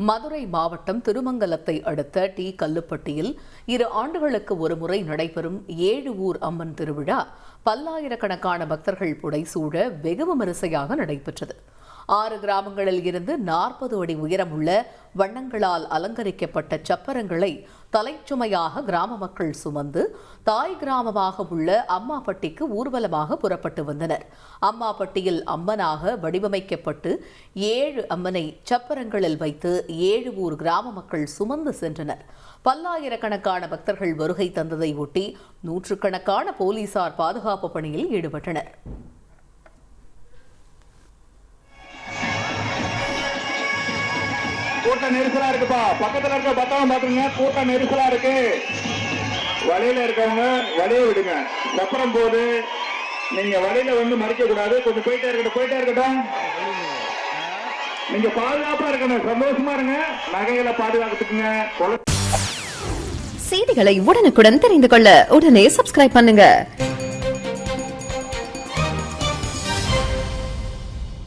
மதுரை மாவட்டம் திருமங்கலத்தை அடுத்த டி கல்லுப்பட்டியில் 2 ஆண்டுகளுக்கு ஒருமுறை நடைபெறும் 7 ஊர் அம்மன் திருவிழா பல்லாயிரக்கணக்கான பக்தர்கள் புடைசூழ வெகு விமரிசையாக நடைபெற்றது. 6 கிராமங்களில் இருந்து 40 அடி உயரமுள்ள வண்ணங்களால் அலங்கரிக்கப்பட்ட சப்பரங்களை தலைச்சுமையாக கிராம மக்கள் சுமந்து தாய் கிராமமாக உள்ள அம்மாப்பட்டிக்கு ஊர்வலமாக புறப்பட்டு வந்தனர். அம்மாப்பட்டியில் அம்மனாக வடிவமைக்கப்பட்டு 7 அம்மனை சப்பரங்களில் வைத்து 7 ஊர் கிராம மக்கள் சுமந்து சென்றனர். பல்லாயிரக்கணக்கான பக்தர்கள் வருகை தந்ததை ஒட்டி நூற்றுக்கணக்கான போலீசார் பாதுகாப்பு பணியில் ஈடுபட்டனர். கூட்டம் நெரிசலா இருக்குப்பா. பக்கத்துல இருக்க பத்திரம் பாத்துருங்க. கூட்டம் நெரிசலா இருக்கு. வழியில இருக்கவங்க வழியை விடுங்க. சப்பரம் போது நீங்க வழியில வந்து மறிக்க கூடாது. கொஞ்சம் போயிட்டே இருக்கட்டும். நீங்க பாதுகாப்பா இருக்கணும். சந்தோஷமா இருங்க. நகைகளை பாதுகாத்துக்குங்க. செய்திகளை உடனுக்குடன் தெரிந்து கொள்ள உடனே சப்ஸ்கிரைப் பண்ணுங்க.